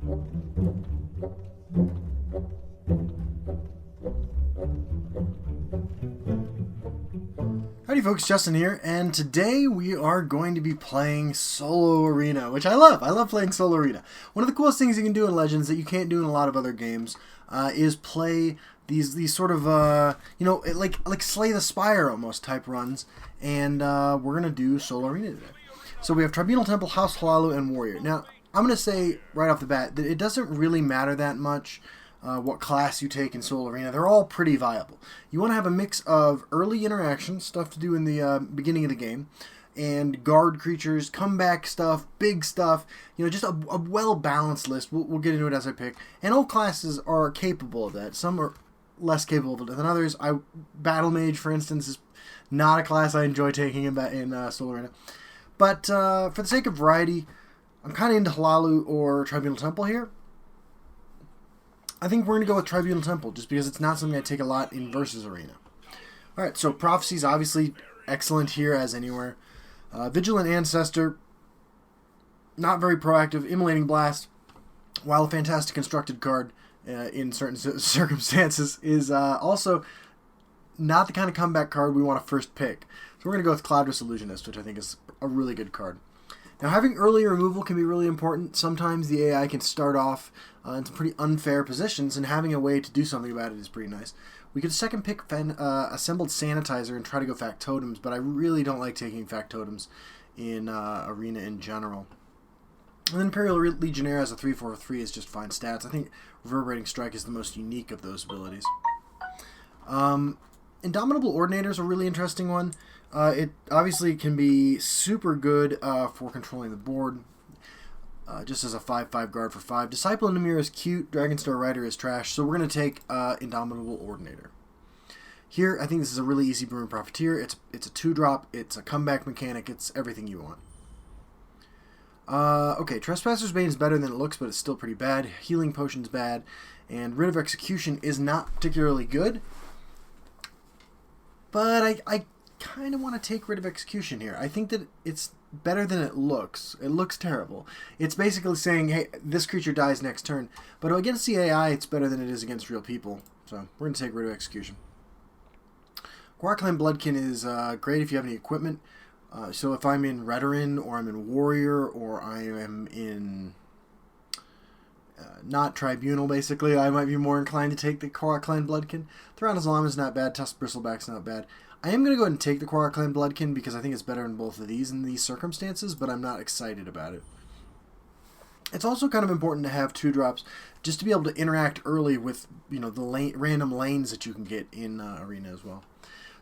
Howdy folks, Justin here, and today we are going to be playing Solo Arena, which I love. I love playing Solo Arena. One of the coolest things you can do in Legends that you can't do in a lot of other games is play these sort of, like Slay the Spire almost type runs, and we're going to do Solo Arena today. So we have Tribunal Temple, House Halalu, and Warrior. Now, I'm going to say right off the bat that it doesn't really matter that much what class you take in Solo Arena. They're all pretty viable. You want to have a mix of early interaction, stuff to do in the beginning of the game, and guard creatures, comeback stuff, big stuff, just a well-balanced list. We'll get into it as I pick. And all classes are capable of that. Some are less capable of it than others. Battle Mage, for instance, is not a class I enjoy taking in Solo Arena. But for the sake of variety, I'm kind of into Halalu or Tribunal Temple here. I think we're going to go with Tribunal Temple, just because it's not something I take a lot in Versus Arena. Alright, so Prophecy's obviously excellent here as anywhere. Vigilant Ancestor, not very proactive. Immolating Blast, while a fantastic constructed card in certain circumstances, is also not the kind of comeback card we want to first pick. So we're going to go with Cloudless Illusionist, which I think is a really good card. Now, having early removal can be really important. Sometimes the AI can start off in some pretty unfair positions, and having a way to do something about it is pretty nice. We could second pick Assembled Sanitizer and try to go Factotums, but I really don't like taking Factotums in Arena in general. And then Imperial Legionnaire as a 3/4/3 is just fine stats. I think Reverberating Strike is the most unique of those abilities. Indomitable Ordinator is a really interesting one. It obviously can be super good for controlling the board, just as a 5/5 guard for 5. Disciple of Namir is cute. Dragonstar Rider is trash, so we're going to take Indomitable Ordinator. Here, I think this is a really easy Brewing Profiteer. It's a 2-drop, it's a comeback mechanic, it's everything you want. Okay, Trespasser's Bane is better than it looks, but it's still pretty bad. Healing Potion's bad, and Writ of Execution is not particularly good. But I kind of want to take Writ of Execution here. I think that it's better than it looks. It looks terrible. It's basically saying, hey, this creature dies next turn. But against the AI, it's better than it is against real people. So we're going to take Writ of Execution. Quarkland Bloodkin is great if you have any equipment. So if I'm in Redoran, or I'm in Warrior, or I am in not Tribunal, basically, I might be more inclined to take the Quarkland Bloodkin. Theranos Llama is not bad. Tusk Bristleback's not bad. I am going to go ahead and take the Quarkland Bloodkin because I think it's better in both of these in these circumstances, but I'm not excited about it. It's also kind of important to have 2-drops just to be able to interact early with the random lanes that you can get in Arena as well.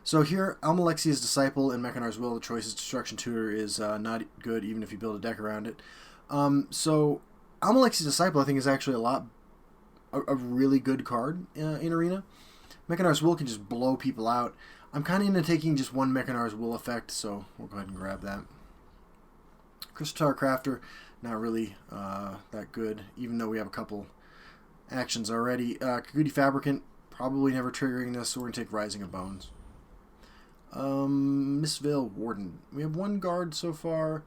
So here, Almalexia's Disciple and Mechanar's Will, the choice's Destruction Tutor is not good even if you build a deck around it. So Almalexia's Disciple I think is actually a really good card in Arena. Mechanar's Will can just blow people out. I'm kind of into taking just one Mechanar's Will effect, so we'll go ahead and grab that. Crystal Tower Crafter, not really that good, even though we have a couple actions already. Kagudi Fabricant, probably never triggering this, so we're going to take Rising of Bones. Mistvale Warden. We have one guard so far.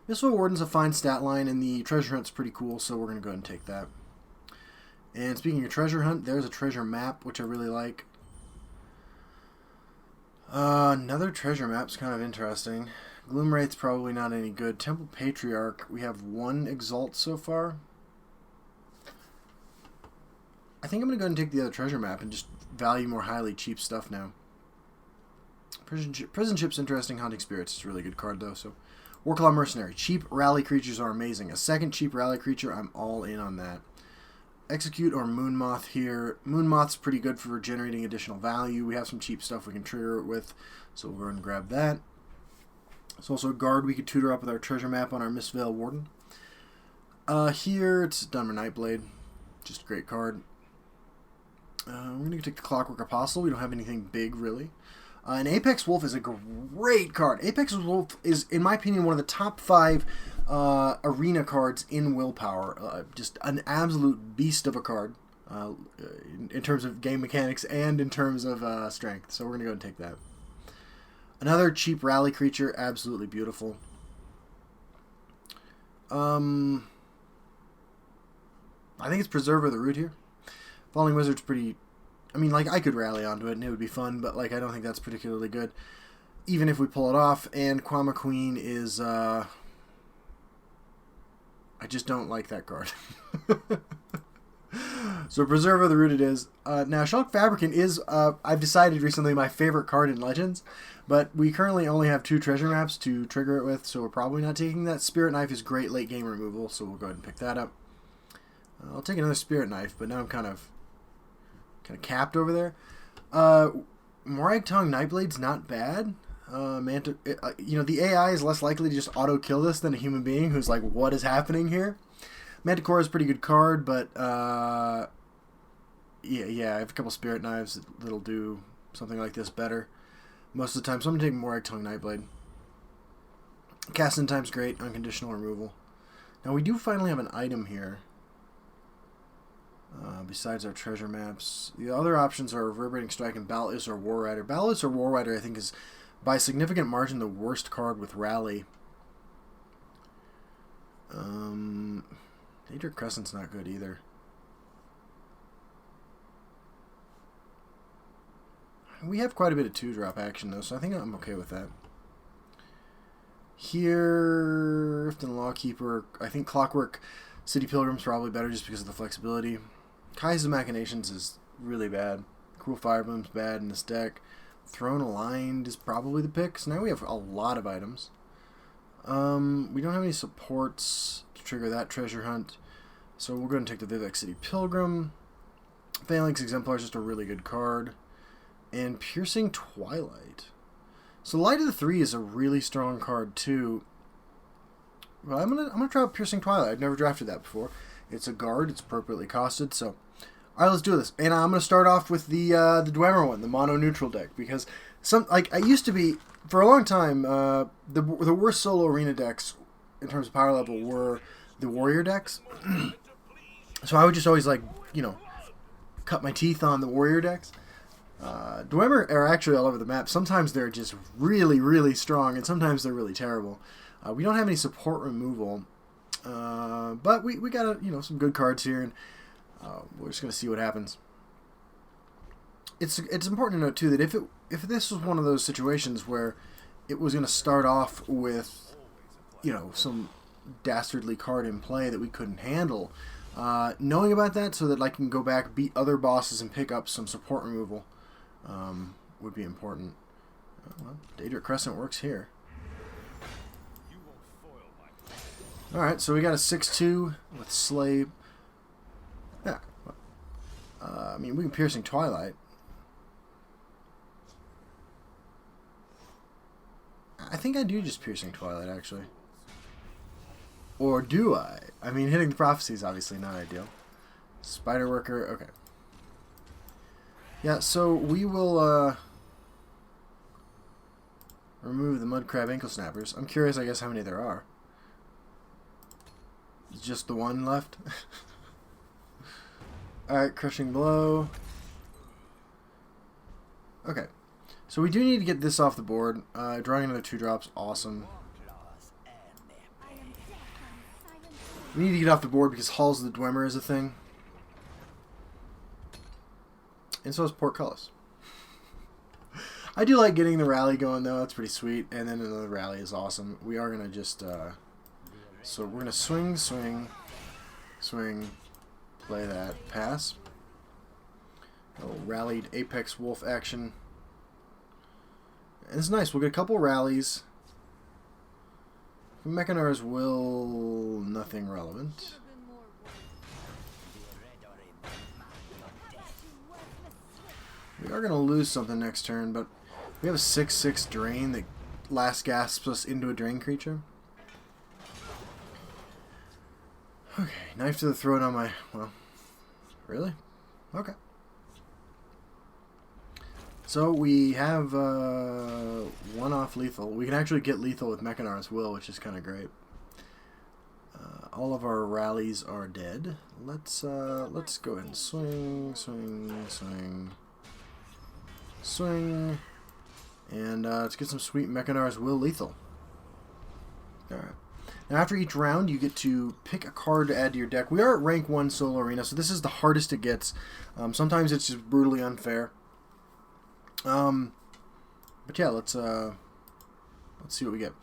Mistvale Warden's a fine stat line, and the Treasure Hunt's pretty cool, so we're going to go ahead and take that. And speaking of Treasure Hunt, there's a treasure map, which I really like. Another treasure map's kind of interesting. Gloomwraith's probably not any good. Temple Patriarch, we have one Exalt so far. I think I'm going to go ahead and take the other treasure map and just value more highly cheap stuff now. Prison Ship's interesting. Hunting Spirits is a really good card, though. So, Warclaw Mercenary. Cheap rally creatures are amazing. A second cheap rally creature, I'm all in on that. Execute or Moonmoth here. Moonmoth's pretty good for generating additional value. We have some cheap stuff we can trigger it with, so we'll go ahead and grab that. It's also a guard we could tutor up with our treasure map on our Mistvale Warden. Here, it's Dunmer Nightblade. Just a great card. We're going to take the Clockwork Apostle. We don't have anything big, really. And Apex Wolf is a great card. Apex Wolf is, in my opinion, one of the top 5 arena cards in Willpower. Just an absolute beast of a card in terms of game mechanics and in terms of strength. So we're going to go and take that. Another cheap rally creature, absolutely beautiful. I think it's Preserver of the Root here. Falling Wizard's pretty... I mean, like, I could rally onto it and it would be fun, but, like, I don't think that's particularly good. Even if we pull it off, and Kwama Queen is, I just don't like that card. So Preserver of the Root it is. Now, Shulk Fabricant is, I've decided recently, my favorite card in Legends, but we currently only have 2 treasure maps to trigger it with, so we're probably not taking that. Spirit Knife is great late game removal, so we'll go ahead and pick that up. I'll take another Spirit Knife, but now I'm kind of capped over there. Morag Tongue Nightblade's not bad. You know, the AI is less likely to just auto-kill this than a human being who's like, what is happening here? Manticore is a pretty good card, but yeah, I have a couple Spirit Knives that'll do something like this better most of the time, so I'm going to take Morag Tongue Nightblade. Casting Time's great, unconditional removal. Now, we do finally have an item here. Besides our treasure maps. The other options are Reverberating Strike and Ballas or War Rider. Ballas or War Rider, I think, is by a significant margin the worst card with Rally. Daedric Crescent's not good either. We have quite a bit of 2-drop action, though, so I think I'm okay with that. Here, Rift and Lawkeeper. I think Clockwork City Pilgrim's probably better just because of the flexibility. Kai's Machinations is really bad. Cruel Firebloom's bad in this deck. Throne Aligned is probably the pick. So now we have a lot of items. We don't have any supports to trigger that treasure hunt. So we're going to take the Vivek City Pilgrim. Phalanx Exemplar is just a really good card. And Piercing Twilight. So Light of the Three is a really strong card too. Well, I'm gonna try out Piercing Twilight. I've never drafted that before. It's a guard. It's appropriately costed. So, all right, let's do this. And I'm gonna start off with the Dwemer one, the mono neutral deck, because I used to be for a long time. The worst solo arena decks in terms of power level were the warrior decks. So I would just always cut my teeth on the warrior decks. Dwemer are actually all over the map. Sometimes they're just really, really strong, and sometimes they're really terrible. We don't have any support removal, but we got some good cards here, and we're just gonna see what happens. It's important to note too that if this was one of those situations where it was gonna start off with some dastardly card in play that we couldn't handle, knowing about that so that I can go back, beat other bosses, and pick up some support removal would be important. Well, Daedric Crescent works here. Alright, so we got a 6/2 with Slave. Yeah. I mean, we can Piercing Twilight. I think I do just Piercing Twilight, actually. Or do I? I mean, hitting the Prophecy is obviously not ideal. Spider Worker, okay. Yeah, so we will remove the Mudcrab Ankle Snappers. I'm curious, I guess, how many there are. Just the one left. Alright, Crushing Blow. Okay. So we do need to get this off the board. Drawing another 2-drops, awesome. We need to get off the board because Halls of the Dwemer is a thing. And so is Portcullis. I do like getting the rally going, though. That's pretty sweet. And then another rally is awesome. We are going to just... so we're going to swing, swing, swing, play that, pass. A little rallied Apex Wolf action. And it's nice. We'll get a couple rallies. Mechanar's Will, nothing relevant. We are going to lose something next turn, but we have a 6/6 Drain that last gasps us into a Drain creature. Okay, Knife to the Throat on my... Well, really? Okay. So we have one off lethal. We can actually get lethal with Mechanar's Will, which is kind of great. All of our rallies are dead. Let's go ahead and swing, swing, swing, swing, and let's get some sweet Mechanar's Will lethal. All right. Now, after each round, you get to pick a card to add to your deck. We are at rank 1 Solo Arena, so this is the hardest it gets. Sometimes it's just brutally unfair. But yeah, let's see what we get.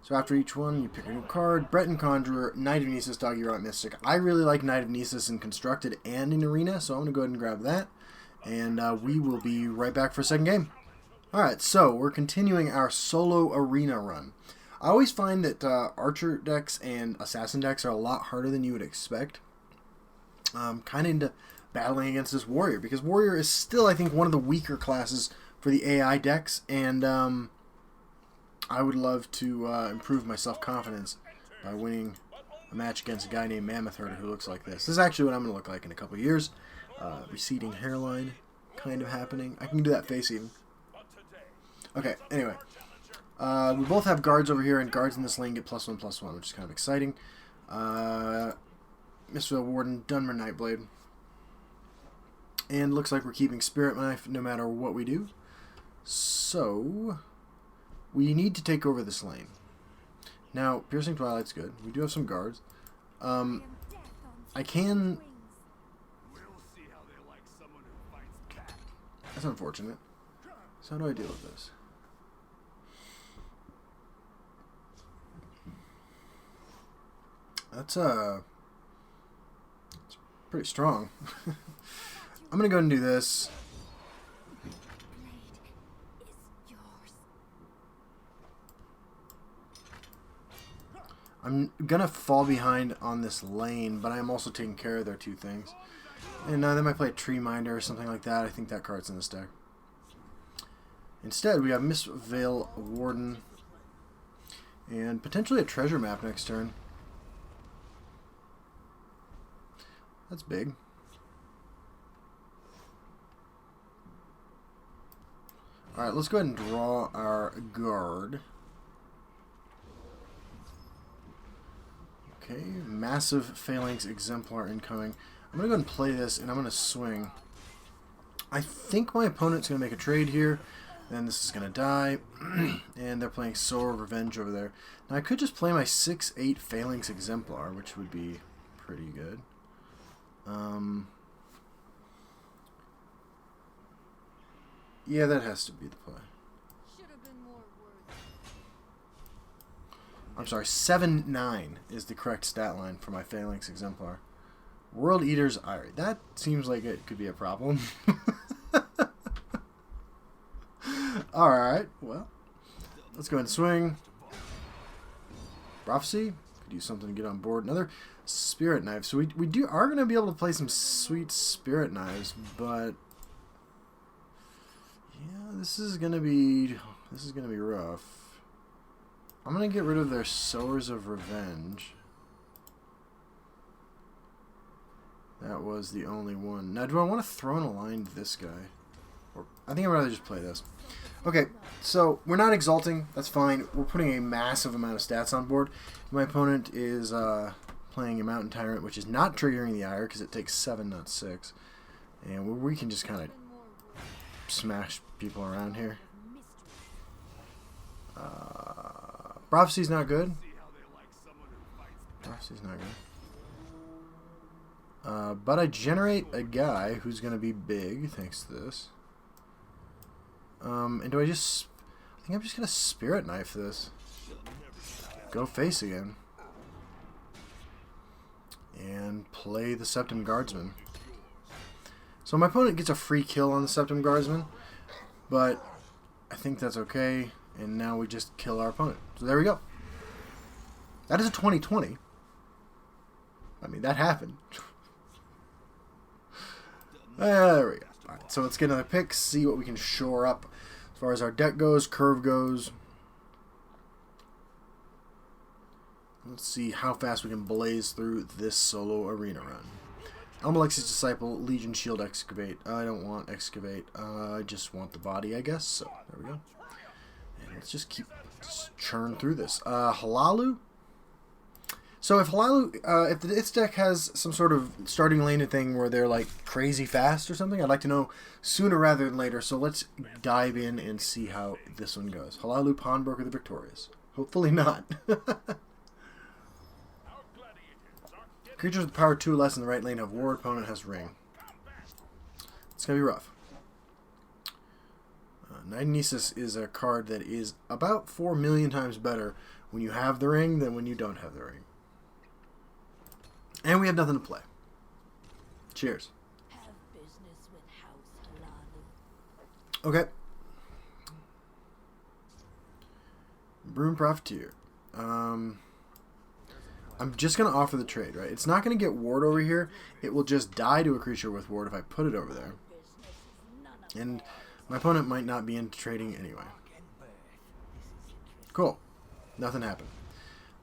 So after each one, you pick a new card. Breton Conjurer, Knight of Nessus, Doggy Rot Mystic. I really like Knight of Nessus in Constructed and in Arena, so I'm going to go ahead and grab that. And we will be right back for a second game. Alright, so we're continuing our Solo Arena run. I always find that Archer decks and Assassin decks are a lot harder than you would expect. Kind of into battling against this Warrior, because Warrior is still, I think, one of the weaker classes for the AI decks, and I would love to improve my self-confidence by winning a match against a guy named Mammoth Herder who looks like this. This is actually what I'm going to look like in a couple of years. Receding hairline kind of happening. I can do that face even. Okay, anyway. We both have guards over here, and guards in this lane get +1/+1, which is kind of exciting. Mr. Warden, Dunmer Nightblade. And looks like we're keeping Spirit Knife no matter what we do. So, we need to take over this lane. Now, Piercing Twilight's good. We do have some guards. I can... That's unfortunate. So how do I deal with this? That's it's pretty strong. I'm gonna go and do this. I'm gonna fall behind on this lane, but I'm also taking care of their two things. And they might play a Tree Minder or something like that. I think that card's in this deck. Instead, we have Miss Vale Warden and potentially a treasure map next turn. That's big. Alright, let's go ahead and draw our guard. Okay, massive Phalanx Exemplar incoming. I'm going to go ahead and play this, and I'm going to swing. I think my opponent's going to make a trade here, and this is going to die. And they're playing Soul of Revenge over there. Now, I could just play my 6/8 Phalanx Exemplar, which would be pretty good. Yeah, that has to be the play. I'm sorry, 7/9 is the correct stat line for my Phalanx Exemplar. World Eater's Ire. That seems like it could be a problem. Alright, well, let's go ahead and swing. Prophecy. Could use something to get on board. Another Spirit Knife. So we are going to be able to play some sweet Spirit Knives, but yeah, this is going to be rough. I'm going to get rid of their Sowers of Revenge. That was the only one. Now, do I want to throw in a line to this guy? Or I think I'd rather just play this. Okay, so we're not exalting. That's fine. We're putting a massive amount of stats on board. My opponent is playing a Mountain Tyrant, which is not triggering the Ire because it takes 7, not 6. And we can just kind of smash people around here. Prophecy's not good. Prophecy's not good. But I generate a guy who's going to be big thanks to this. And do I just... I think I'm just going to Spirit Knife this. Go face again. And play the Septim Guardsman. So my opponent gets a free kill on the Septim Guardsman. But I think that's okay. And now we just kill our opponent. So there we go. That is a 2020. I mean, that happened. There we go. Alright, so let's get another pick, see what we can shore up as far as our deck goes, curve goes. Let's see how fast we can blaze through this solo arena run. Almalex's Disciple, Legion Shield Excavate. I don't want Excavate. I just want the body, I guess. So, there we go. And let's just churn through this. Halalu. So if Halalu, if its deck has some sort of starting lane thing where they're like crazy fast or something, I'd like to know sooner rather than later. So let's dive in and see how this one goes. Halalu, Pawnbroker the Victorious. Hopefully not. Creatures with power 2 or less in the right lane have ward. Opponent has ring. It's going to be rough. Nidenesis is a card that is about 4 million times better when you have the ring than when you don't have the ring. And we have nothing to play. Cheers. Okay. Broom Profiteer. I'm just going to offer the trade, right? It's not going to get ward over here. It will just die to a creature with ward if I put it over there. And my opponent might not be into trading anyway. Cool. Nothing happened.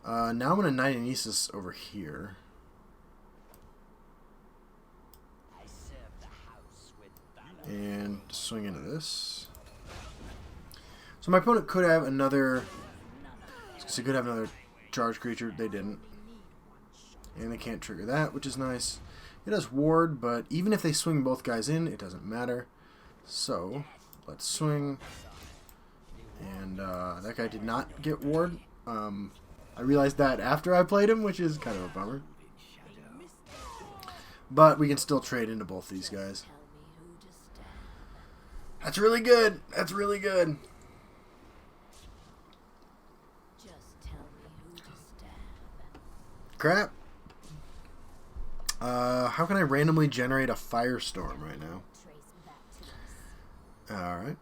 Now I'm going to Nidenesis over here. And swing into this. So my opponent could have another... So could have another charge creature. They didn't. And they can't trigger that, which is nice. It has ward, but even if they swing both guys in, it doesn't matter. So, let's swing. And that guy did not get ward. I realized that after I played him, which is kind of a bummer. But we can still trade into both these guys. That's really good. That's really good. Crap. How can I randomly generate a firestorm right now? Alright.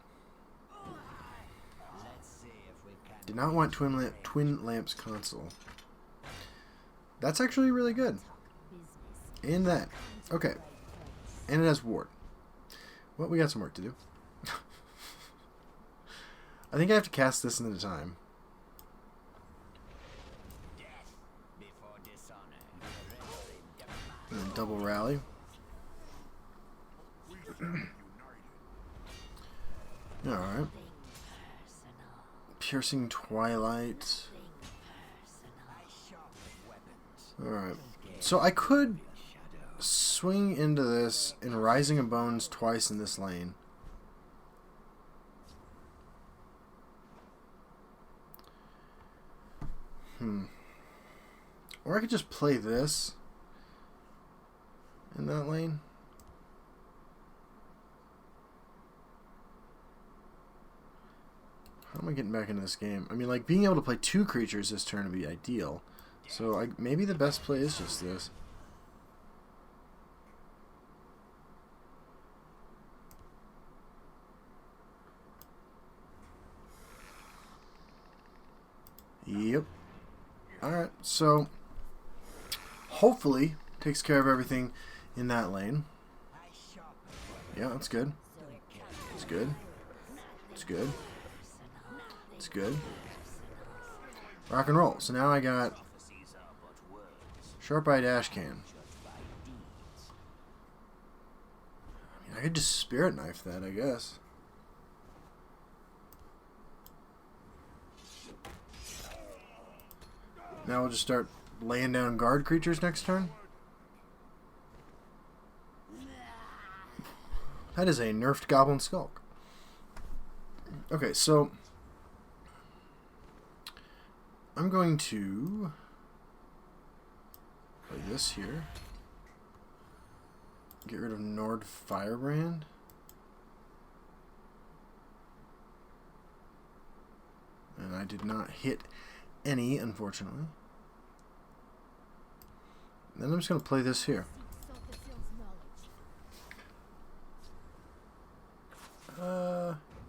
Did not want Twin Lamps Console. That's actually really good. And that. Okay. And it has ward. Well, we got some work to do. I think I have to cast this in the time. And then double rally. Alright. Piercing Twilight. Alright. So I could swing into this and Rising of Bones twice in this lane. Or I could just play this in that lane. How am I getting back into this game? I mean, like, being able to play 2 creatures this turn would be ideal. So maybe the best play is just this. Yep. Alright, so hopefully takes care of everything in that lane. Yeah, that's good. It's good. It's good. It's good. Rock and roll. So now I got Sharp-Eyed Ashcan. I mean, I could just Spirit Knife that, I guess. Now we'll just start laying down guard creatures next turn. That is a nerfed Goblin Skulk. Okay, so I'm going to play this here. Get rid of Nord Firebrand. And I did not hit any, unfortunately. Then I'm just going to play this here.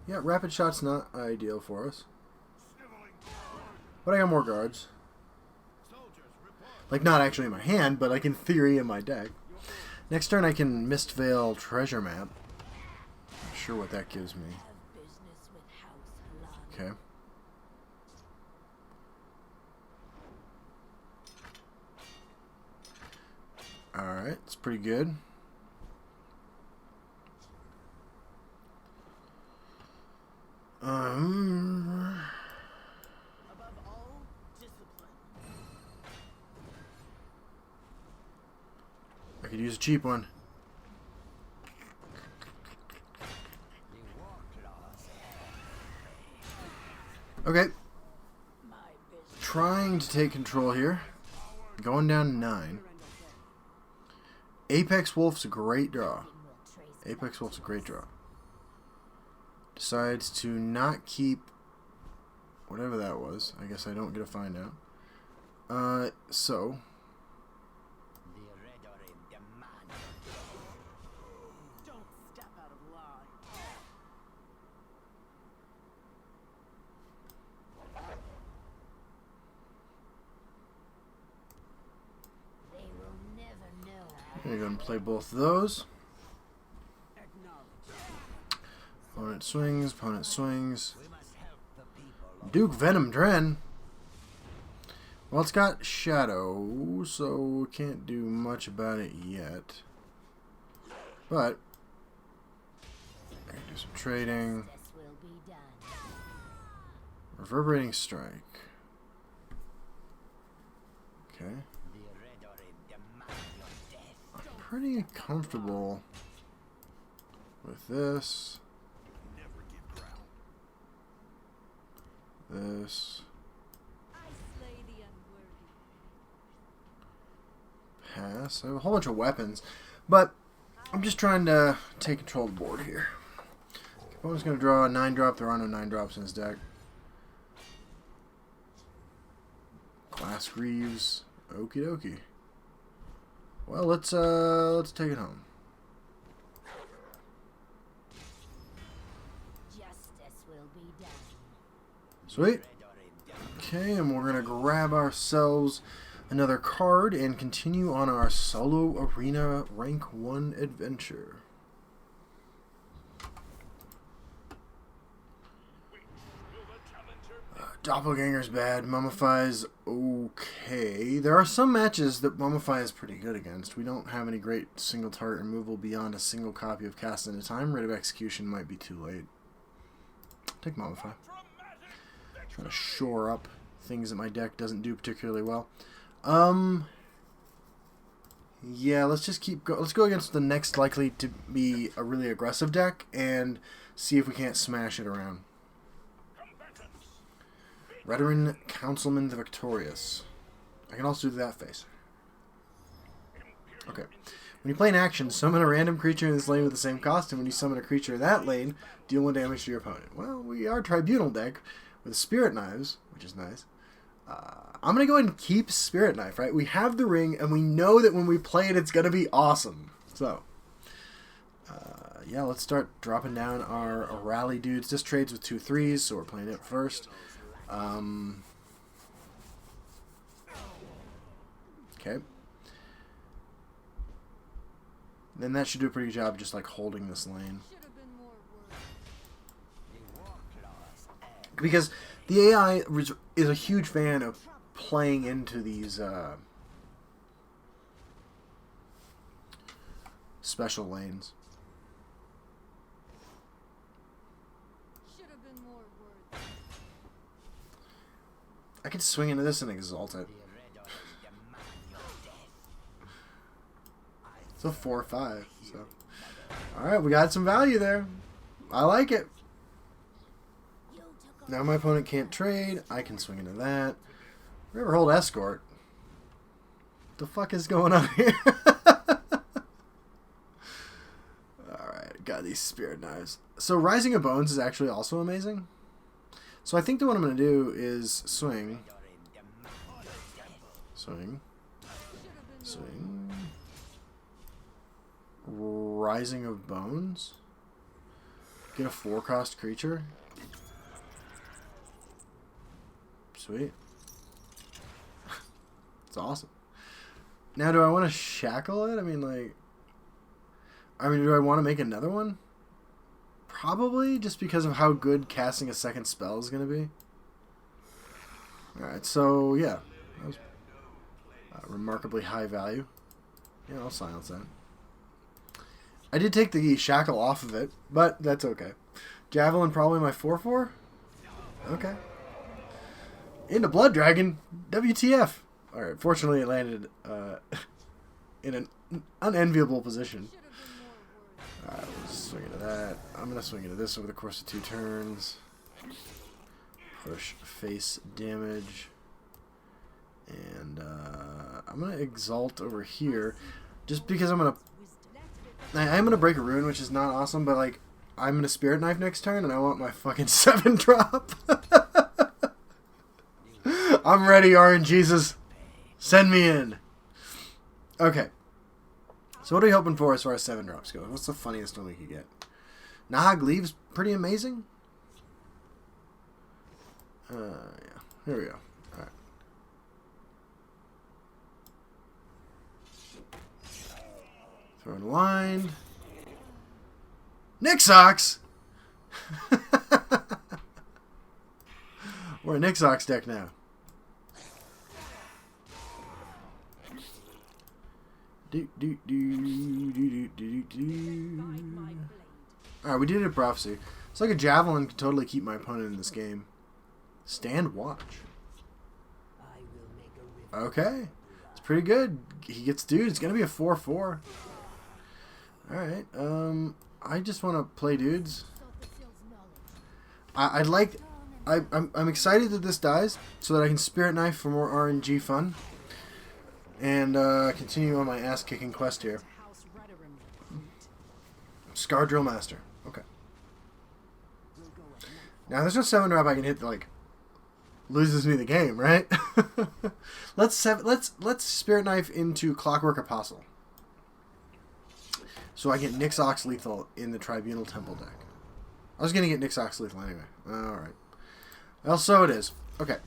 Yeah, Rapid Shot's not ideal for us. But I got more guards. Like, not actually in my hand, but like in theory in my deck. Next turn I can Mistveil Treasure Map. Not sure what that gives me. Okay. Alright, it's pretty good. I could use a cheap one. Okay. Trying to take control here. Going down to 9. Apex Wolf's a great draw. Apex Wolf's a great draw. Decides to not keep whatever that was. I guess I don't get to find out. So I'm gonna go and play both of those. Opponent swings, opponent swings. Duke Venom Dren. Well, it's got Shadow, so we can't do much about it yet. But I can do some trading. Reverberating Strike. Okay. I'm pretty comfortable with this. This. Pass. I have a whole bunch of weapons, but I'm just trying to take control of the board here. Opponent's going to draw a 9-drop. There are no 9-drops in his deck. Glass Greaves. Okie dokie. Well, let's take it home. Sweet. Okay, and we're going to grab ourselves another card and continue on our Solo Arena Rank 1 adventure. Doppelganger's bad. Mummify's okay. There are some matches that Mummify is pretty good against. We don't have any great single target removal beyond a single copy of Cast at a Time. Rite of Execution might be too late. Take Mummify. Trying to shore up things that my deck doesn't do particularly well. Yeah, let's just let's go against the next likely to be a really aggressive deck and see if we can't smash it around. Veteran Councilman the Victorious. I can also do that face. Okay. When you play an action, summon a random creature in this lane with the same cost, and when you summon a creature in that lane, deal 1 damage to your opponent. Well, we are Tribunal deck with Spirit Knives, which is nice. I'm going to go ahead and keep Spirit Knife, right? We have the ring, and we know that when we play it, it's going to be awesome. So, yeah, let's start dropping down our rally dudes. This trades with 2 3s, so we're playing it first. Okay. Then that should do a pretty good job just like holding this lane. Because the AI is a huge fan of playing into these special lanes. I could swing into this and exalt it. It's a 4/5. So, all right, we got some value there. I like it. Now my opponent can't trade. I can swing into that. River Hold Escort. What the fuck is going on here? Alright, got these Spirit Knives. So Rising of Bones is actually also amazing. So I think that what I'm going to do is swing. Swing. Swing. Rising of Bones. Get a 4-cost creature. Sweet. It's awesome. Now, do I want to shackle it? I mean, do I want to make another one? Probably, just because of how good casting a second spell is going to be. Alright, so, yeah. That was remarkably high value. Yeah, I'll silence that. I did take the shackle off of it, but that's okay. Javelin probably my 4/4? Okay. Into Blood Dragon. WTF. Alright, fortunately it landed in an unenviable position. Alright, we'll just swing into that. I'm going to swing into this over the course of 2 turns. Push face damage. And I'm going to exalt over here. Just because I'm gonna break a rune, which is not awesome, but like I'm gonna Spirit Knife next turn, and I want my fucking 7-drop. I'm ready, RNGesus. Send me in. Okay. So what are we hoping for as far as 7-drops go? What's the funniest one we could get? Nahag Leaves, pretty amazing. Yeah. Here we go. Alright. Throwing a line. Nixox! We're a Nixox deck now. Alright, we did a prophecy. It's like a javelin could totally keep my opponent in this game. Stand watch. Okay. It's pretty good. He gets dude. It's gonna be a 4/4. Alright. I just want to play dudes. I'm excited that this dies so that I can Spirit Knife for more RNG fun. And continue on my ass-kicking quest here. Scar Drill Master. Okay. Now there's no 7-drop I can hit that like loses me the game, right? Let's Spirit Knife into Clockwork Apostle, so I get Nixox Lethal in the Tribunal Temple deck. I was gonna get Nixox Lethal anyway. All right. Well, so it is. Okay.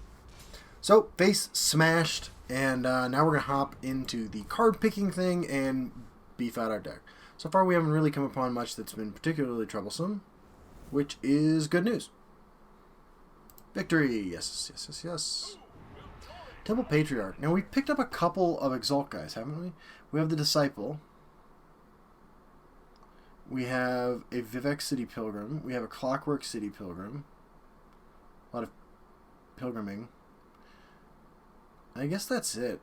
So face smashed. And now we're going to hop into the card picking thing and beef out our deck. So far we haven't really come upon much that's been particularly troublesome, which is good news. Victory! Yes, yes, yes, yes. Temple Patriarch. Now we picked up a couple of Exalt guys, haven't we? We have the Disciple. We have a Vivek City Pilgrim. We have a Clockwork City Pilgrim. A lot of pilgriming. I guess that's it.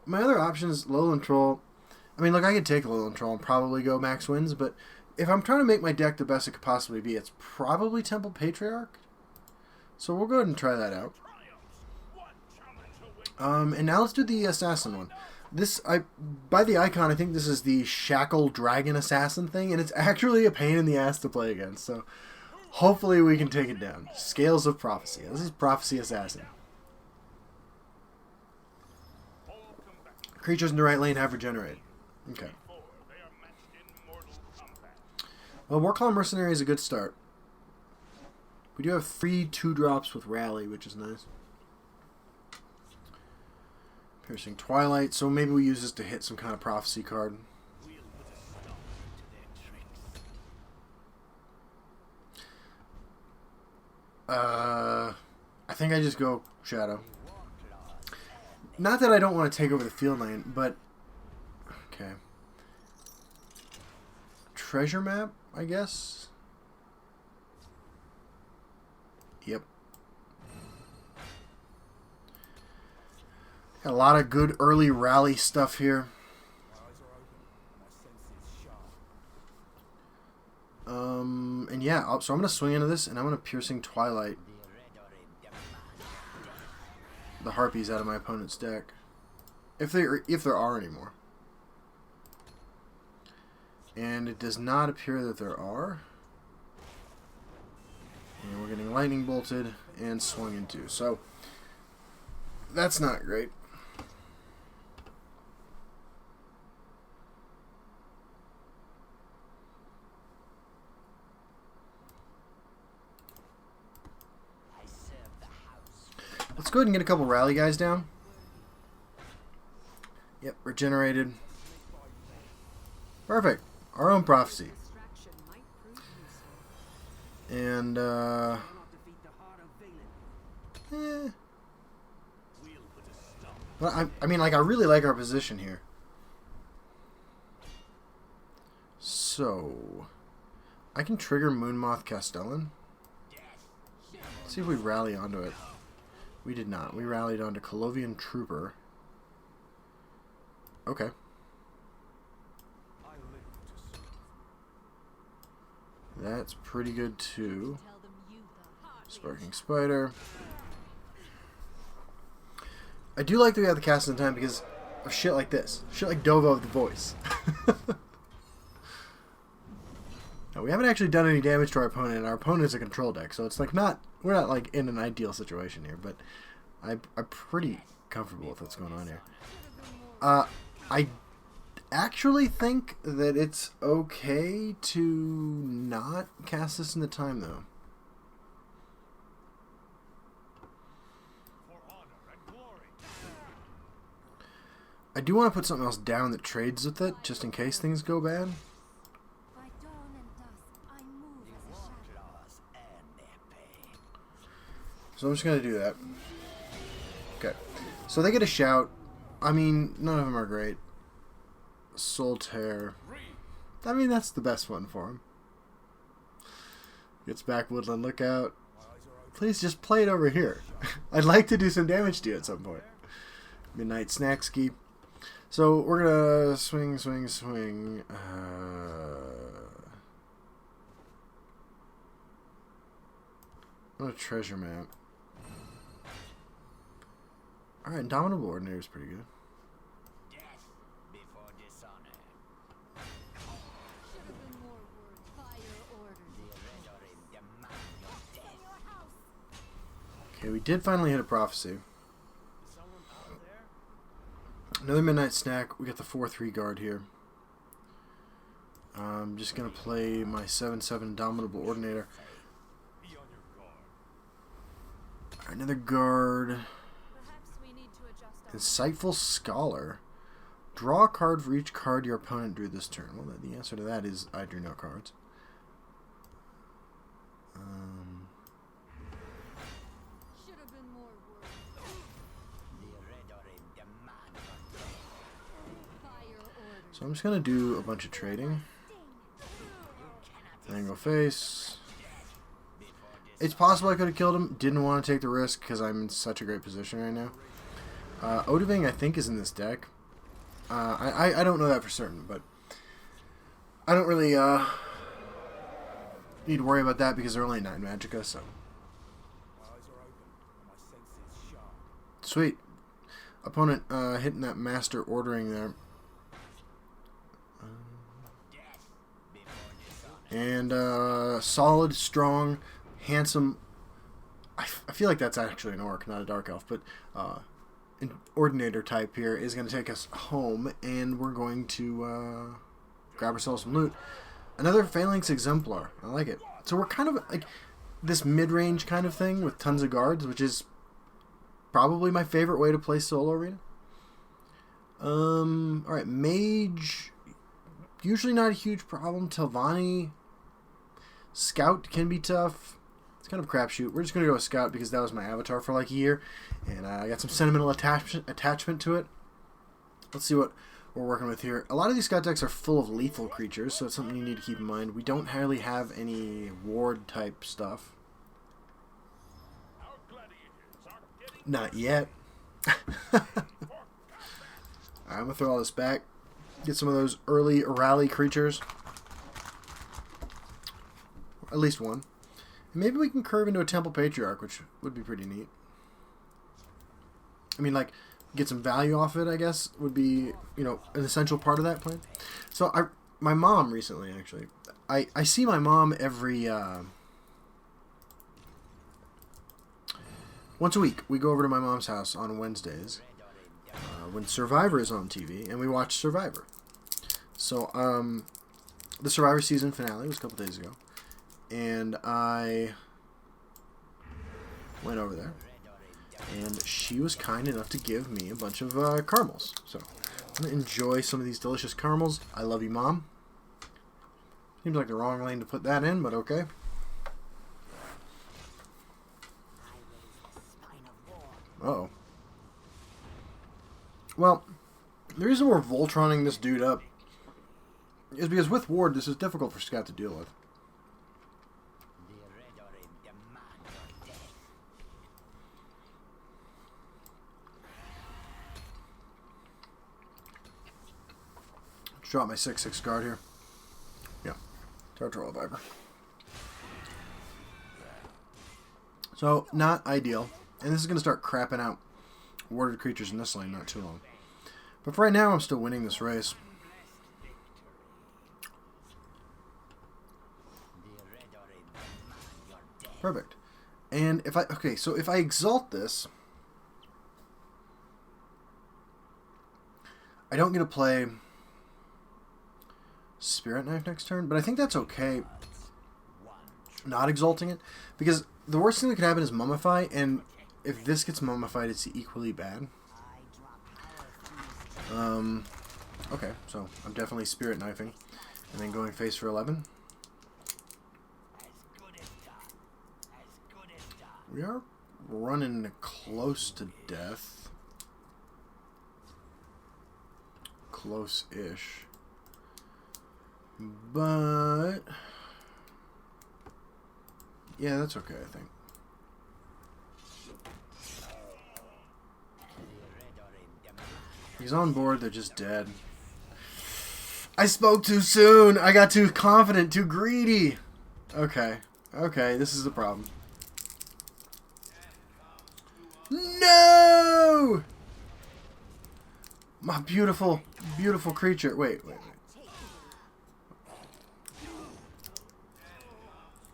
My other option is Lowland Troll. I mean, look, I could take Lowland Troll and probably go max wins, but if I'm trying to make my deck the best it could possibly be, it's probably Temple Patriarch. So we'll go ahead and try that out. And now let's do the Assassin one. This, by the icon, I think this is the Shackle Dragon Assassin thing, and it's actually a pain in the ass to play against, so hopefully we can take it down. Scales of Prophecy. This is Prophecy Assassin. Creatures in the right lane have regenerated. Okay. Well, Warclaw Mercenary is a good start. We do have 3 2-drops with Rally, which is nice. Piercing Twilight, so maybe we use this to hit some kind of prophecy card. I think I just go Shadow. Not that I don't want to take over the field lane, but okay. Treasure Map, I guess. Yep. Got a lot of good early rally stuff here. And yeah, so I'm going to swing into this, and I'm going to Piercing Twilight the Harpies out of my opponent's deck. If there are any more. And it does not appear that there are. And we're getting Lightning Bolted and swung into. So, that's not great. Let's go ahead and get a couple rally guys down. Yep, regenerated. Perfect. Our own prophecy. And, But I mean, like, I really like our position here. So, I can trigger Moonmoth Castellan. Let's see if we rally onto it. We did not. We rallied onto Colovian Trooper. Okay. That's pretty good too. Sparking Spider. I do like that we have the cast in time because of shit like this. Shit like Dovo of the Voice. Now, we haven't actually done any damage to our opponent, and our opponent is a control deck, so it's like we're not like in an ideal situation here, but I'm pretty comfortable with what's going on here. I actually think that it's okay to not cast this in the time, though. I do want to put something else down that trades with it, just in case things go bad. So I'm just going to do that. Okay. So they get a shout. I mean, none of them are great. Soul Tear. I mean, that's the best one for him. Gets back Woodland Lookout. Please just play it over here. I'd like to do some damage to you at some point. Midnight Snacksky. So we're going to swing. What a treasure map. Alright, Indomitable Ordinator is pretty good. Death before dishonor. Should have been more words. Fire order. The Redorim demand your death. Okay, we did finally hit a prophecy. Another Midnight Snack. We got the 4/3 guard here. I'm just going to play my 7/7 Indomitable Ordinator. Another guard. Perhaps we need to adjust our Insightful Scholar. Draw a card for each card your opponent drew this turn. Well, the answer to that is I drew no cards. should have been more words. The Redorim demand your death. Fire order. So I'm just going to do a bunch of trading. Then go face. It's possible I could have killed him. Didn't want to take the risk because I'm in such a great position right now. Odiving, I think, is in this deck. I don't know that for certain, but I don't really need to worry about that because they're only 9 Magicka, so. Sweet. Opponent hitting that master ordering there. And solid, strong, handsome. I feel like that's actually an orc, not a dark elf, but an ordinator type here is going to take us home, and we're going to grab ourselves some loot. Another Phalanx Exemplar. I like it. So we're kind of like this mid-range kind of thing with tons of guards, which is probably my favorite way to play Solo Arena. Alright, Mage. Usually not a huge problem. Telvanni. Scout can be tough. It's kind of a crapshoot. We're just going to go with Scout because that was my avatar for like a year. And I got some sentimental attachment to it. Let's see what we're working with here. A lot of these Scout decks are full of lethal creatures, so it's something you need to keep in mind. We don't really have any ward type stuff. Not yet. Alright, I'm going to throw all this back. Get some of those early rally creatures. At least one. And maybe we can curve into a Temple Patriarch, which would be pretty neat. I mean, like, get some value off it, I guess, would be, you know, an essential part of that plan. So, my mom recently, actually, I see my mom every, once a week. We go over to my mom's house on Wednesdays when Survivor is on TV, and we watch Survivor. So, the Survivor season finale was a couple days ago, and I went over there, and she was kind enough to give me a bunch of caramels. So, I'm going to enjoy some of these delicious caramels. I love you, Mom. Seems like the wrong lane to put that in, but okay. Uh-oh. Well, the reason we're Voltroning this dude up is because with Ward, this is difficult for Scout to deal with. Let's drop my 6/6 guard here. Yeah, Tartarella Viper. So, not ideal. And this is going to start crapping out warded creatures in this lane not too long. But for right now, I'm still winning this race. Perfect. And if I... Okay, so if I exalt this... I don't get to play Spirit Knife next turn, but I think that's okay not exalting it, because the worst thing that could happen is Mummify, and if this gets Mummified, it's equally bad. Okay, so I'm definitely Spirit Knifing, and then going face for 11. We are running close to death. Close-ish. But... yeah, that's okay, I think. He's on board, they're just dead. I spoke too soon! I got too confident, too greedy! Okay. Okay, this is the problem. No! My beautiful, beautiful creature. Wait.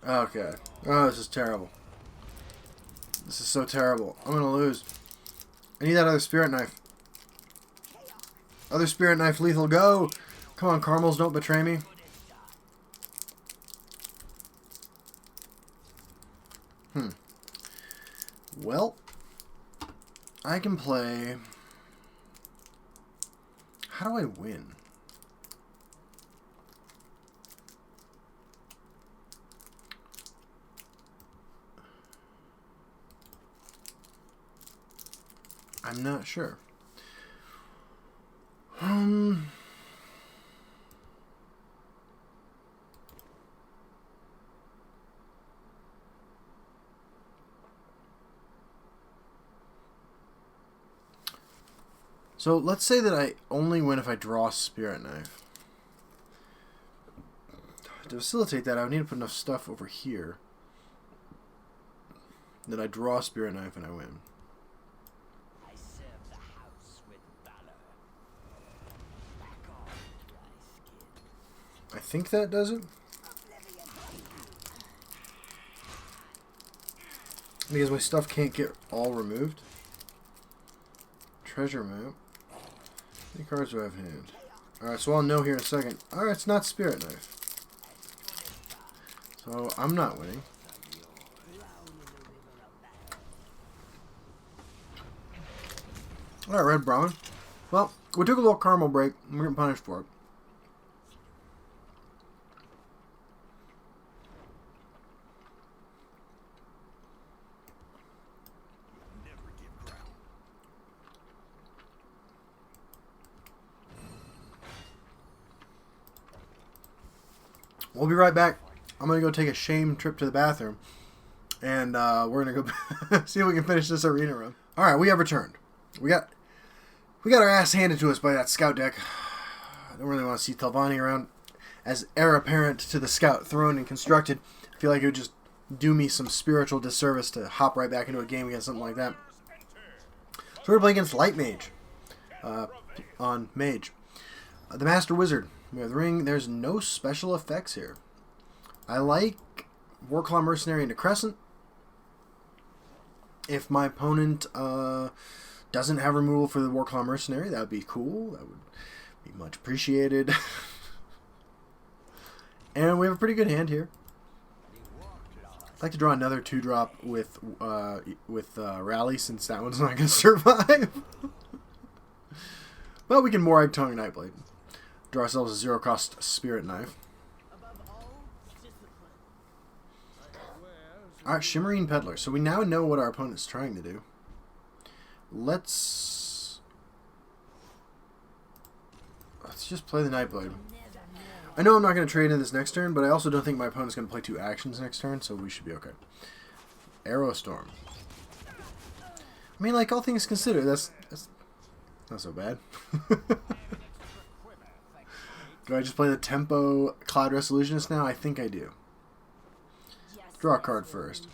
Okay. Oh, this is terrible. This is so terrible. I'm gonna lose. I need that other Spirit Knife. Other Spirit Knife lethal, go! Come on, Caramels, don't betray me. Well, I can play... how do I win? I'm not sure. So let's say that I only win if I draw Spirit Knife. To facilitate that, I would need to put enough stuff over here that I draw Spirit Knife and I win. I serve the house with valor. Back off, dry skin. I think that does it. Because my stuff can't get all removed. Treasure map. How many cards do I have in hand? Alright, so I'll know here in a second. Alright, it's not Spirit Knife. So I'm not winning. Alright, Red Brown. Well, we took a little caramel break. And we're getting punished for it. We'll be right back. I'm going to go take a shame trip to the bathroom. And we're going to go see if we can finish this arena run. Alright, we have returned. We got our ass handed to us by that scout deck. I don't really want to see Telvanni around. As heir apparent to the scout throne and constructed, I feel like it would just do me some spiritual disservice to hop right back into a game against something like that. So we're going to play against Light Mage. On Mage. The Master Wizard. We have the ring. There's no special effects here. I like Warclaw Mercenary into Crescent. If my opponent doesn't have removal for the Warclaw Mercenary, that would be cool. That would be much appreciated. And we have a pretty good hand here. I'd like to draw another 2-drop with Rally, since that one's not going to survive. But we can Morag Tongue Nightblade. Draw ourselves a 0-cost Spirit Knife. Alright, Shimmering Peddler. So we now know what our opponent's trying to do. Let's just play the Nightblade. I know I'm not going to trade in this next turn, but I also don't think my opponent's going to play 2 actions next turn, so we should be okay. Arrow Storm. I mean, like, all things considered, that's not so bad. Do I just play the Tempo Cloud Resolutionist now? I think I do. Draw a card first.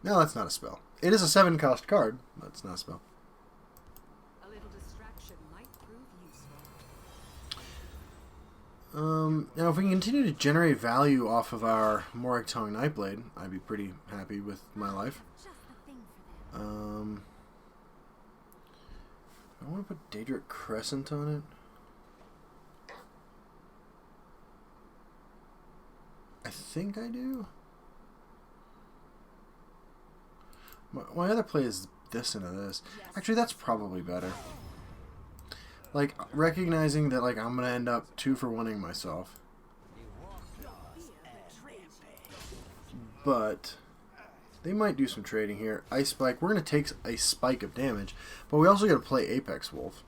No, that's not a spell. It is a 7-cost card, but it's not a spell. A little distraction might prove useful. Now, if we can continue to generate value off of our Morag Tongue Nightblade, I'd be pretty happy with my life. Just the thing for them. I want to put Daedric Crescent on it. I think I do. My other play is this into this. Actually, that's probably better. Like, recognizing that, like, I'm going to end up 2-for-1ing myself. But they might do some trading here. Ice Spike. We're going to take a spike of damage. But we also got to play Apex Wolf.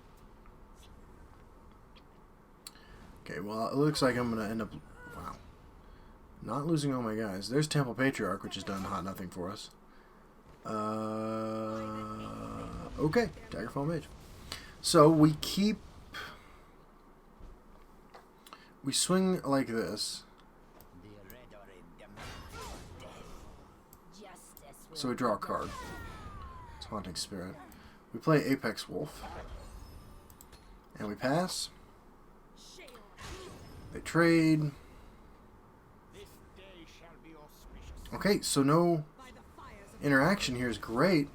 Okay, well, it looks like I'm going to end up... Wow. Not losing all my guys. There's Temple Patriarch, which has done hot nothing for us. Okay, Daggerfall Mage. So we keep... We swing like this. So we draw a card. It's Haunting Spirit. We play Apex Wolf. And we pass. They trade. Okay, so no interaction here is great.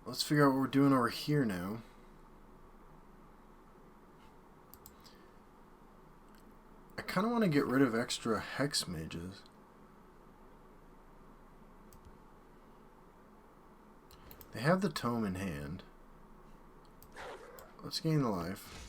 Let's figure out what we're doing over here now. I kind of want to get rid of extra Hex Mages. They have the tome in hand. Let's gain the life.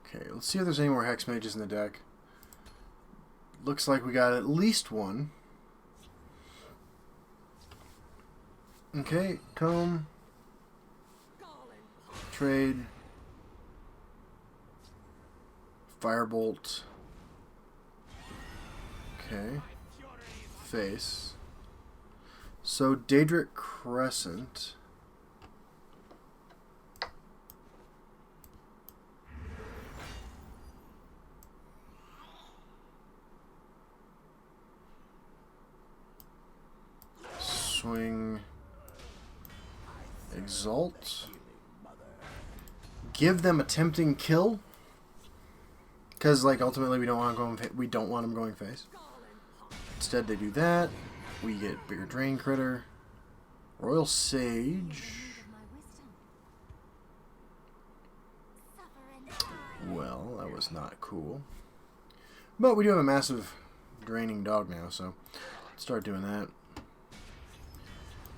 Okay, let's see if there's any more Hex Mages in the deck. Looks like we got at least one. Okay, tome. Trade. Firebolt. Okay. Face. So, Daedric Crescent. Swing. Exalt. Give them a tempting kill. Because, like, ultimately we don't want them going face. Instead, they do that. We get bigger drain critter. Royal Sage. Well, that was not cool. But we do have a massive draining dog now, so let's start doing that.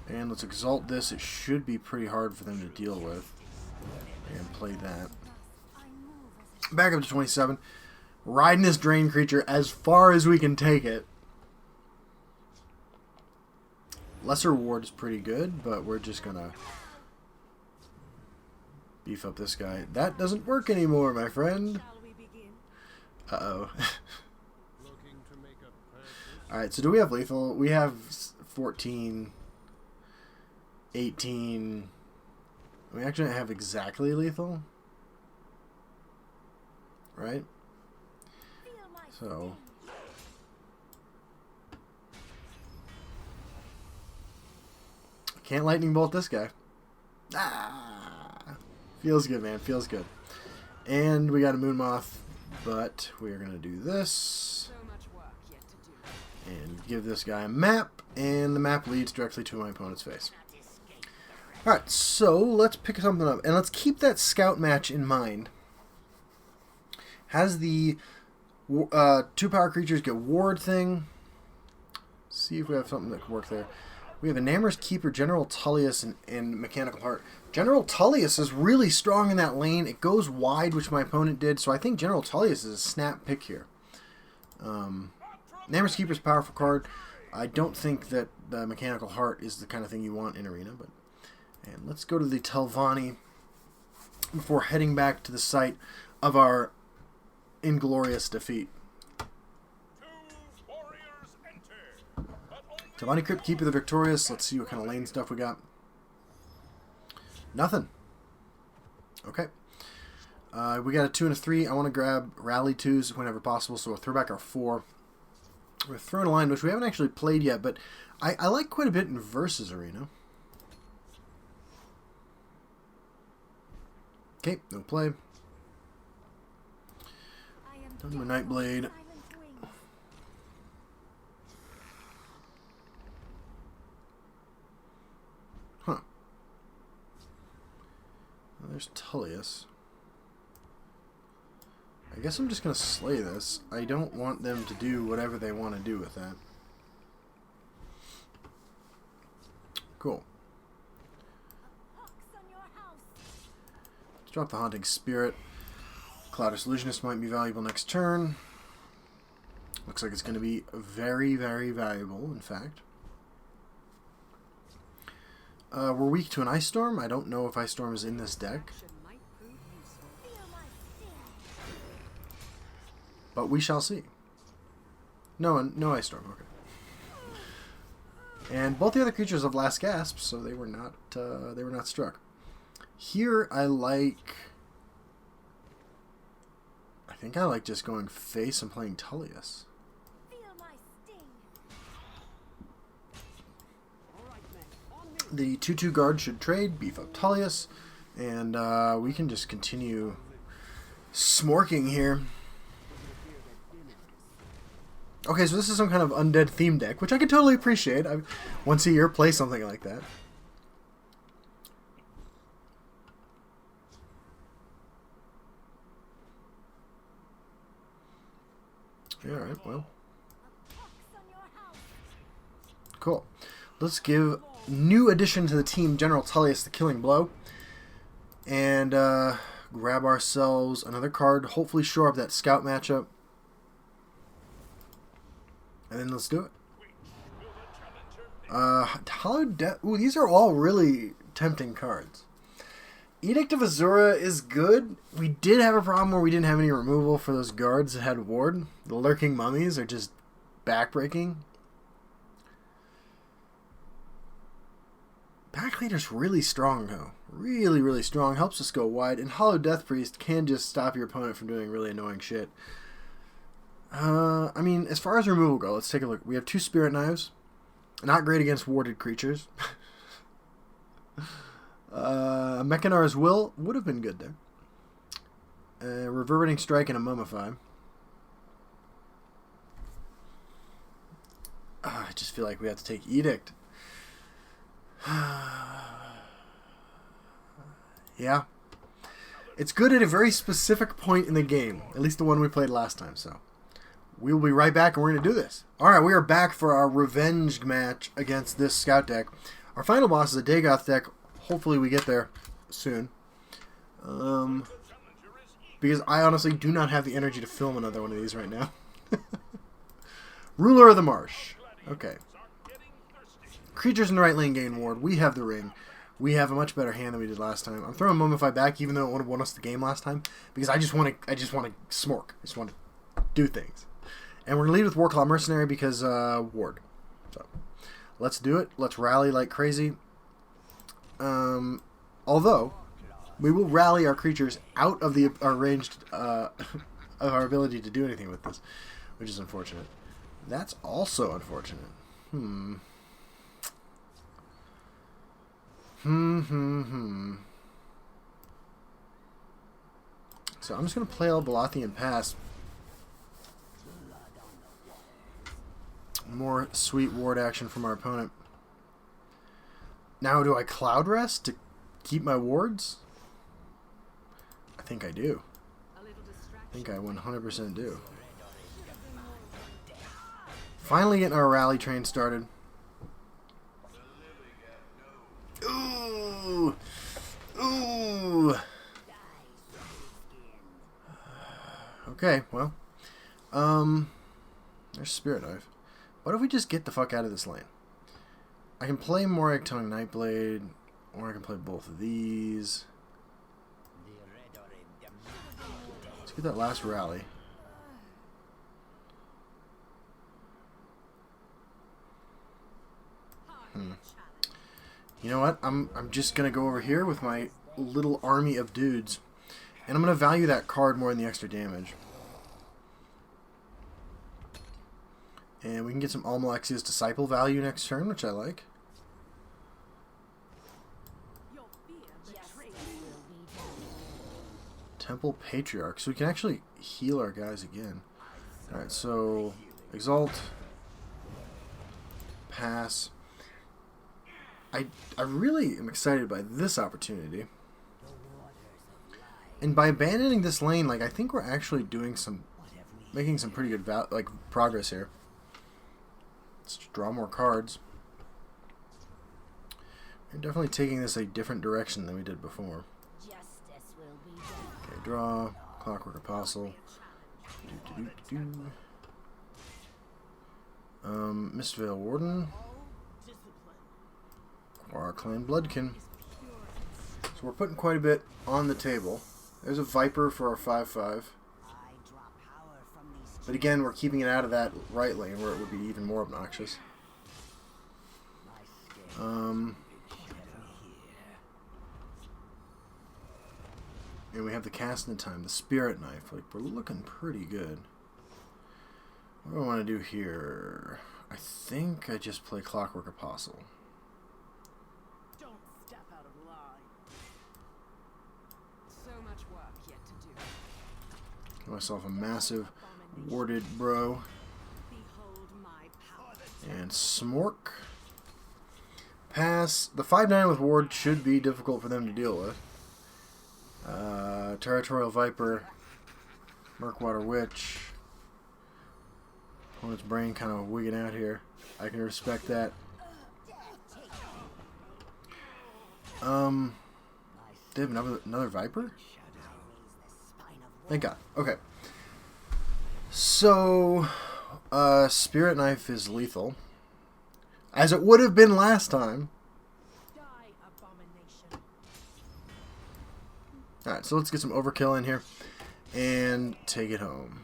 And let's exalt this. It should be pretty hard for them to deal with. And play that. Back up to 27. Riding this drain creature as far as we can take it. Lesser Ward is pretty good, but we're just gonna beef up this guy. That doesn't work anymore, my friend. Uh-oh. Alright, so do we have lethal? We have 14, 18... We actually have exactly lethal. Right? So... Can't lightning bolt this guy. Ah! Feels good, man. Feels good. And we got a Moon Moth, but we're going to do this. And give this guy a map, and the map leads directly to my opponent's face. Alright, so let's pick something up, and let's keep that scout match in mind. Has the 2 power creatures get ward thing. See if we have something that can work there. We have Enamor's Keeper, General Tullius, and Mechanical Heart. General Tullius is really strong in that lane. It goes wide, which my opponent did, so I think General Tullius is a snap pick here. Enamor's Keeper is a powerful card. I don't think that the Mechanical Heart is the kind of thing you want in Arena, but... And let's go to the Telvanni before heading back to the site of our inglorious defeat. Tavani Crypt, Keeper the Victorious. Let's see what kind of lane stuff we got. Nothing. Okay. We got a 2 and a 3. I want to grab Rally 2s whenever possible, so we'll throw back our 4. We're throwing a line, which we haven't actually played yet, but I like quite a bit in Versus Arena. Okay, no play. Done my Nightblade. Huh. Well, there's Tullius. I guess I'm just going to slay this. I don't want them to do whatever they want to do with that. Cool. Let's drop the Haunting Spirit. Cloudus Illusionist might be valuable next turn. Looks like it's going to be very, very valuable, in fact. We're weak to an Ice Storm. I don't know if Ice Storm is in this deck. But we shall see. No Ice Storm, okay. And both the other creatures have Last Gasp, so they were not struck. Here I think I like just going face and playing Tullius. The 2/2 guard should trade, beef up Tullius, and we can just continue smorking here. Okay, so this is some kind of undead theme deck, which I can totally appreciate. I once a year play something like that. Yeah, alright, well. Cool. Let's give new addition to the team, General Tullius, the Killing Blow. And grab ourselves another card. Hopefully shore up that scout matchup. And then let's do it. Hallowed Death. Ooh, these are all really tempting cards. Edict of Azura is good. We did have a problem where we didn't have any removal for those guards that had ward. The Lurking Mummies are just backbreaking. MacLeod's really strong, though. Really, really strong. Helps us go wide. And Hollow Death Priest can just stop your opponent from doing really annoying shit. I mean, as far as removal go, let's take a look. We have 2 Spirit Knives. Not great against warded creatures. Mechanar's Will would have been good there. Reverberating Strike and a Mummify. I just feel like we have to take Edict. Yeah. It's good at a very specific point in the game. At least the one we played last time, so. We'll be right back and we're going to do this. Alright, we are back for our revenge match against this scout deck. Our final boss is a Dagoth deck. Hopefully we get there soon. Because I honestly do not have the energy to film another one of these right now. Ruler of the Marsh. Okay. Creatures in the right lane gain ward. We have the ring. We have a much better hand than we did last time. I'm throwing Mummify back even though it would have won us the game last time. Because I just want to smork. I just want to do things. And we're going to lead with Warclaw Mercenary because ward. So let's do it. Let's rally like crazy. Although we will rally our creatures out of our ranged of our ability to do anything with this, which is unfortunate. That's also unfortunate. So I'm just going to play Albalathian Pass. More sweet ward action from our opponent. Now, do I Cloud Rest to keep my wards? I think I do. I think I 100% do. Finally getting our rally train started. Ooh! Ooh! Okay, well. There's Spirit Knife. What if we just get the fuck out of this lane? I can play Morag Tongue Nightblade, or I can play both of these. Let's get that last rally. You know what? I'm just gonna go over here with my little army of dudes, and I'm gonna value that card more than the extra damage. And we can get some Almalexia's Disciple value next turn, which I like. Your fear betrays Temple Patriarch, so we can actually heal our guys again. Alright, so Exalt, pass. I really am excited by this opportunity. And by abandoning this lane, like, I think we're actually doing making some pretty good progress here. Let's draw more cards. We're definitely taking this a different direction than we did before. Okay, draw, Clockwork Apostle. Mistvale Warden. Or our Clan Bloodkin. So we're putting quite a bit on the table. There's a Viper for our 5/5. But again, we're keeping it out of that right lane where it would be even more obnoxious. And we have the casting time, the Spirit Knife. Like, we're looking pretty good. What do I want to do here? I think I just play Clockwork Apostle. Don't step out of line. So much work yet to do. Get myself a massive warded bro. Behold my power. And Smork. Pass. The 5/9 with ward should be difficult for them to deal with. Territorial Viper. Murkwater Witch. Opponent's brain kind of wigging out here. I can respect that. They have another Viper? Thank God. Okay. So, Spirit Knife is lethal. As it would have been last time. Die, abomination. Alright, so let's get some overkill in here. And take it home.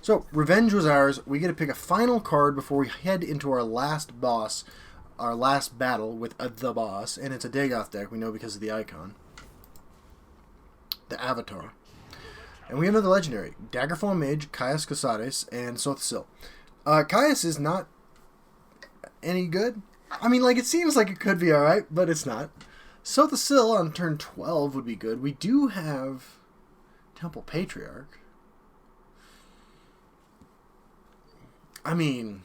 So, revenge was ours. We get to pick a final card before we head into our last boss. Our last battle with the boss. And it's a Dagoth deck, we know because of the icon. The Avatar. And we have another legendary. Daggerfall Mage, Caius Casades, and SzotyMag. Caius is not any good. I mean, like, it seems like it could be alright, but it's not. SzotyMag on turn 12 would be good. We do have Temple Patriarch. I mean,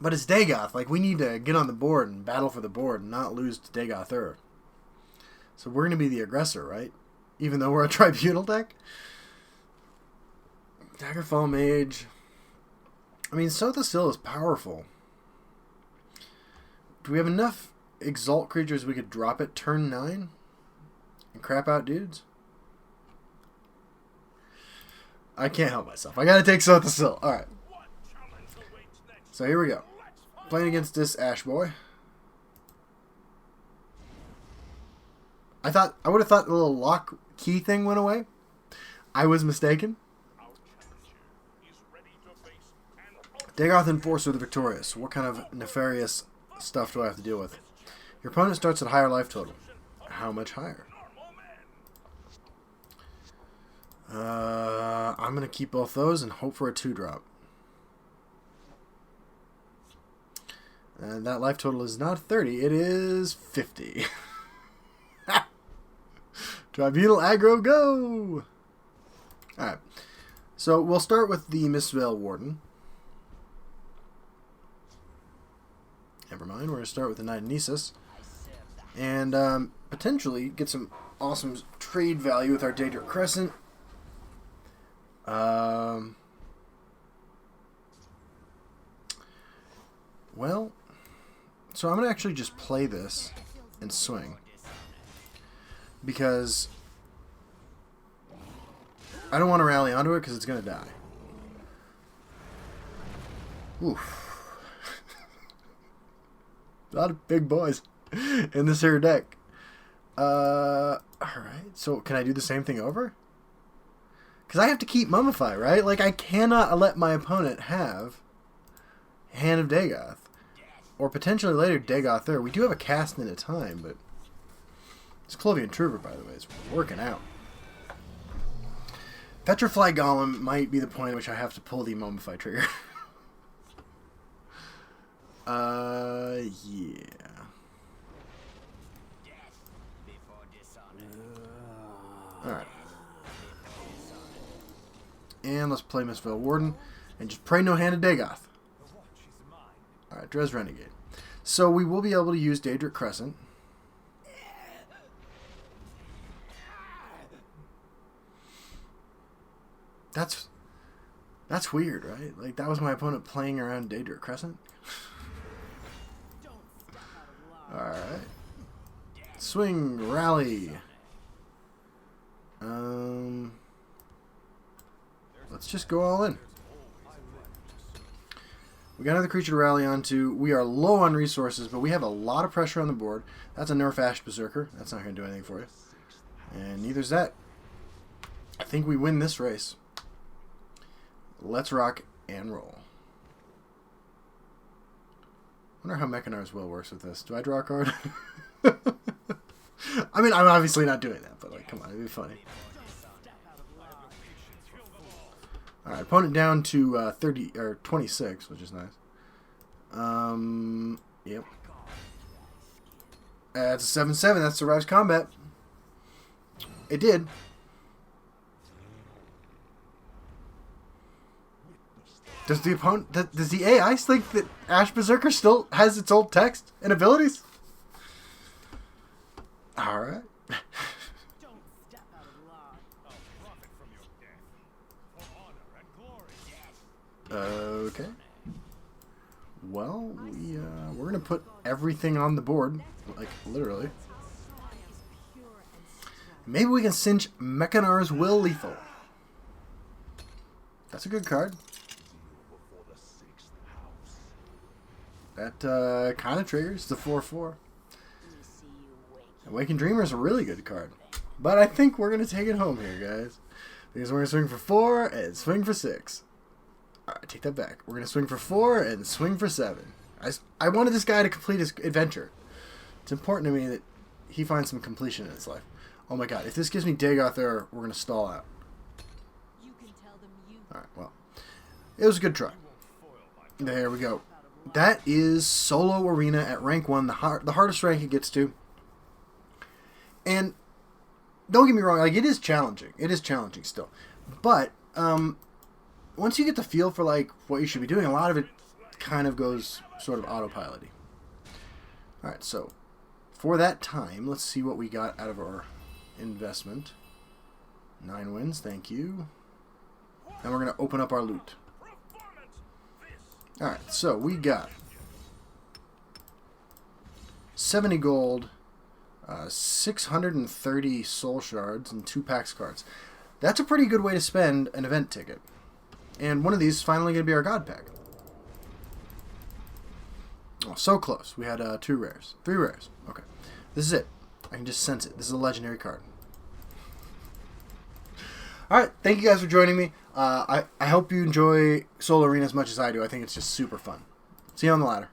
but it's Dagoth. Like, we need to get on the board and battle for the board and not lose to Dagoth. So we're going to be the aggressor, right? Even though we're a Tribunal deck? Daggerfall Mage. I mean, SzotyMag is powerful. Do we have enough Exalt creatures we could drop it turn 9? And crap out dudes? I can't help myself. I gotta take SzotyMag. Alright. So here we go. Playing against this Ash Boy. I would have thought the little lock key thing went away. I was mistaken. Dagoth Enforcer the Victorious. What kind of nefarious stuff do I have to deal with? Your opponent starts at higher life total. How much higher? I'm going to keep both those and hope for a 2-drop. And that life total is not 30, it is 50. Tribunal aggro, go! Alright. So we'll start with the Mistvale Warden. Never mind, we're going to start with the Knight of Nessus. And potentially get some awesome trade value with our Daedric Crescent. Well, so I'm going to actually just play this and swing. Because I don't want to rally onto it because it's going to die. Oof. A lot of big boys in this here deck. Alright, so can I do the same thing over? Because I have to keep Mummify, right? Like, I cannot let my opponent have Hand of Dagoth. Or potentially later Dagoth Ur. We do have a cast in a time, but this Clovian Trooper, by the way, is working out. Petrify Golem might be the point at which I have to pull the Mummify trigger. Yeah. Alright. And let's play Mistvale Warden and just pray no hand of Dagoth. Alright, Dres Renegade. So we will be able to use Daedric Crescent. That's weird, right? Like, that was my opponent playing around Daedric Crescent. Alright. Swing, rally. Let's just go all in. We got another creature to rally onto. We are low on resources, but we have a lot of pressure on the board. That's a Nerf Ash Berserker. That's not going to do anything for you. And neither's that. I think we win this race. Let's rock and roll. I wonder how Mechanar's Will works with this. Do I draw a card? I mean, I'm obviously not doing that, but like, come on, it'd be funny. Alright, opponent down to 30 or 26, which is nice. Yep. That's a 7/7. That survives combat. It did. Does the opponent? Does the AI think that Ash Berserker still has its old text and abilities? All right. Okay. Well, we're gonna put everything on the board, like literally. Maybe we can cinch Mechanar's Will lethal. That's a good card. That kind of triggers the 4/4. Awakened Dreamer is a really good card. But I think we're going to take it home here, guys. Because we're going to swing for 4 and swing for 6. Alright, take that back. We're going to swing for 4 and swing for 7. I wanted this guy to complete his adventure. It's important to me that he finds some completion in his life. Oh my god, if this gives me Dagoth Ur, we're going to stall out. Alright, well. It was a good try. There we go. That is Solo Arena at rank 1, the hardest rank it gets to. And don't get me wrong, like, it is challenging. It is challenging still. But once you get the feel for like what you should be doing, a lot of it kind of goes sort of autopilot-y. Alright, so for that time, let's see what we got out of our investment. 9 wins, thank you. And we're going to open up our loot. Alright, so we got 70 gold, 630 soul shards, and 2 PAX cards. That's a pretty good way to spend an event ticket. And one of these is finally going to be our God Pack. Oh, so close. We had 2 rares. 3 rares. Okay. This is it. I can just sense it. This is a legendary card. Alright, thank you guys for joining me. I hope you enjoy Solo Arena as much as I do. I think it's just super fun. See you on the ladder.